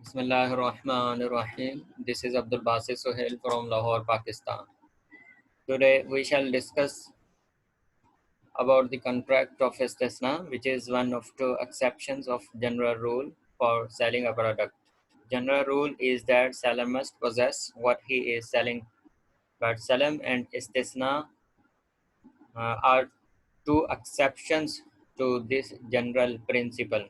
Bismillahirrahmanirrahim. This is Abdul Basit Sohail from Lahore, Pakistan. Today we shall discuss about the contract of Istisna, which is one of two exceptions of general rule for selling a product. General rule is that seller must possess what he is selling, but Salam and Istisna are two exceptions to this general principle.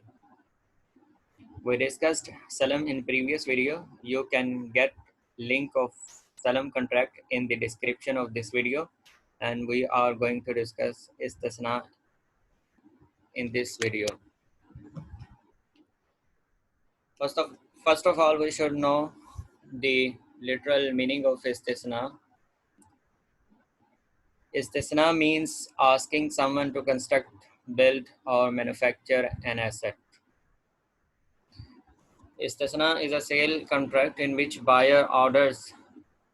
We discussed Salam in previous video. You can get link of Salam contract in the description of this video, and we are going to discuss Istisna in this video. First of first of all, we should know the literal meaning of Istisna. Istisna means asking someone to construct, build, or manufacture an asset. Istisna is a sale contract in which buyer orders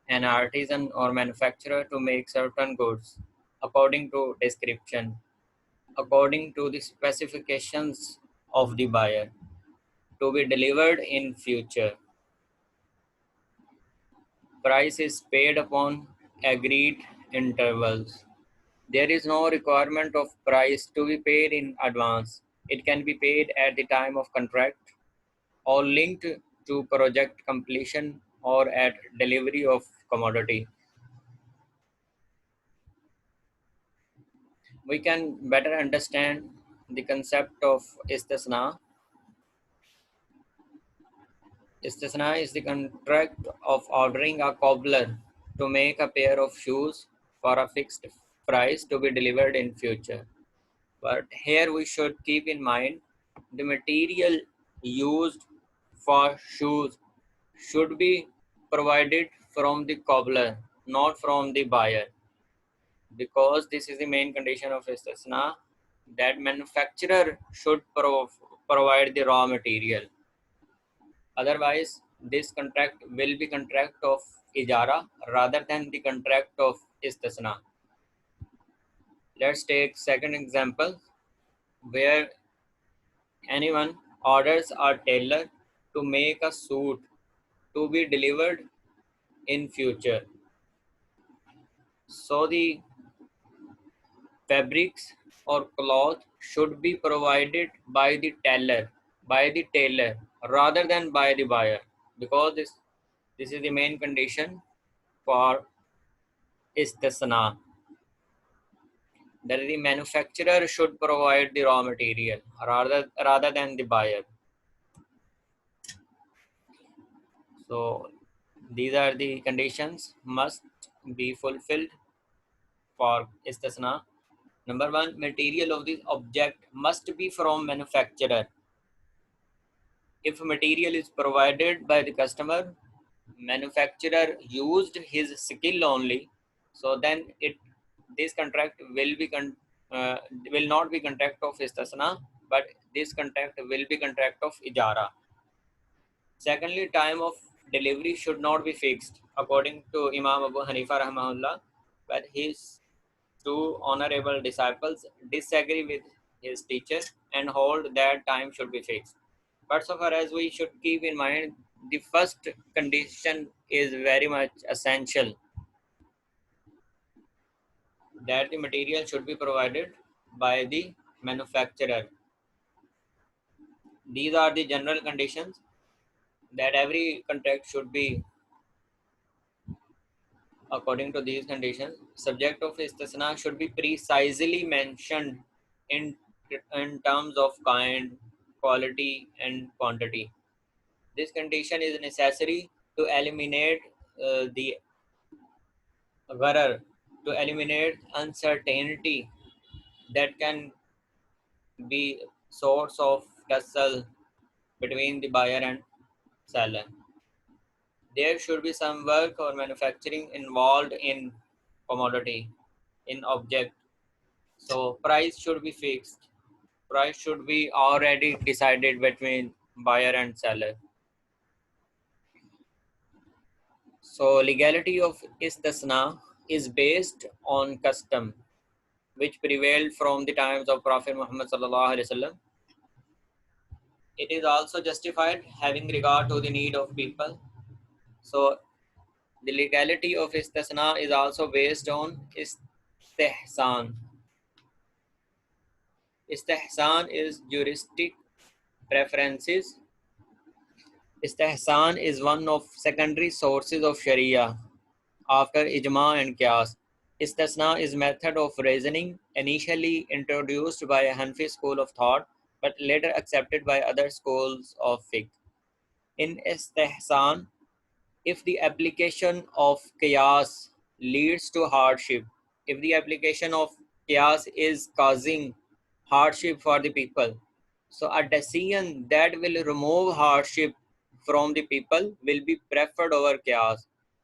an artisan or manufacturer to make certain goods according to description, according to the specifications of the buyer, to be delivered in future. Price is paid upon agreed intervals. There is no requirement of price to be paid in advance. It can be paid at the time of contract or linked to project completion or at delivery of commodity. We can better understand the concept of istisna. Istisna is the contract of ordering a cobbler to make a pair of shoes for a fixed price to be delivered in future. But here we should keep in mind the material used for shoes should be provided from the cobbler, not from the buyer, because this is the main condition of istisna, that manufacturer should provide the raw material. Otherwise, this contract will be contract of ijarah rather than the contract of istisna. Let's take second example where anyone orders a tailor to make a suit to be delivered in future. So the fabrics or cloth should be provided by the tailor rather than by the buyer, because this is the main condition for istisna, that the manufacturer should provide the raw material rather than the buyer. So these are the conditions must be fulfilled for istisna. Number one, material of the object must be from manufacturer. If material is provided by the customer, manufacturer used his skill only, so then this contract will not be contract of istisna, but this contract will be contract of ijarah. Secondly, time of delivery should not be fixed. According to Imam Abu Hanifa rahimahullah, but his two honorable disciples disagree with his teacher and hold that time should be fixed. But so far as we should keep in mind, the first condition is very much essential, that the material should be provided by the manufacturer. These are the general conditions that every contract should be according to these conditions. Subject of istisna should be precisely mentioned in, in terms of kind, quality, and quantity. This condition is necessary to eliminate the gharar, to eliminate uncertainty that can be source of tussle between the buyer and seller. There should be some work or manufacturing involved in commodity, in object. So price should be fixed. Price should be already decided between buyer and seller. So legality of istisna is based on custom which prevailed from the times of Prophet Muhammad sallallahu alaihi wasallam. It is also justified having regard to the need of people. So the legality of istisna is also based on istihsan. Istihsan is juristic preferences. Istihsan is one of secondary sources of Shariah after ijma and qiyas. Istisna is method of reasoning initially introduced by a Hanafi school of thought but later accepted by other schools of fiqh. In istihsan, if the application of qiyas leads to hardship, if the application of qiyas is causing hardship for the people, so a decision that will remove hardship from the people will be preferred over qiyas.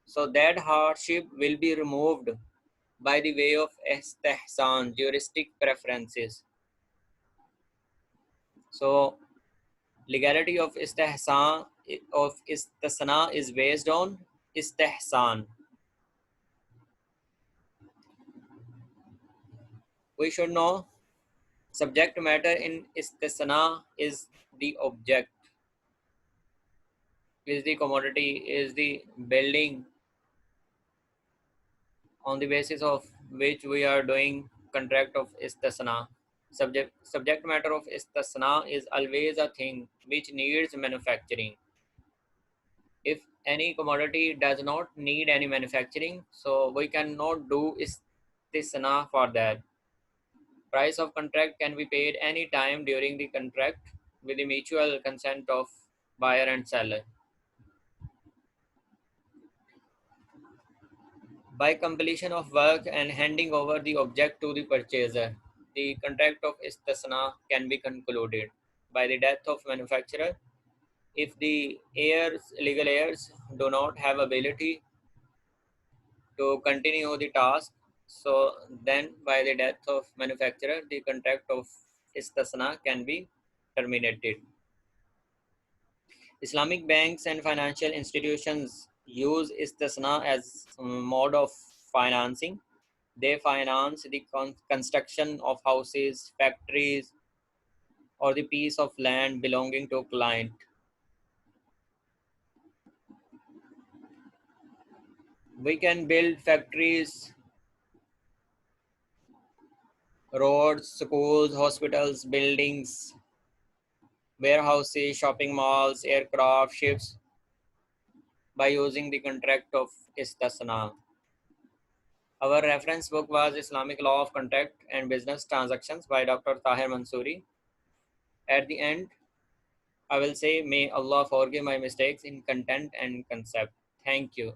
So that hardship will be removed by the way of istihsan, juristic preferences. So legality of istihsan of istisna is based on istihsan. We should know subject matter in istisna is the object, is the commodity, is the building on the basis of which we are doing contract of istisna. Subject matter of istisna is always a thing which needs manufacturing. If any commodity does not need any manufacturing, so we cannot do istisna for that. Price of contract can be paid any time during the contract with the mutual consent of buyer and seller. By completion of work and handing over the object to the purchaser, the contract of istisna can be concluded. By the death of manufacturer, if the legal heirs do not have ability to continue the task, so then by the death of manufacturer, the contract of istisna can be terminated. Islamic banks and financial institutions use istisna as a mode of financing. They finance the construction of houses, factories, or the piece of land belonging to a client. We can build factories, roads, schools, hospitals, buildings, warehouses, shopping malls, aircraft, ships by using the contract of istisna. Our reference book was Islamic Law of Contract and Business Transactions by Dr. Tahir Mansouri. At the end, I will say, may Allah forgive my mistakes in content and concept. Thank you.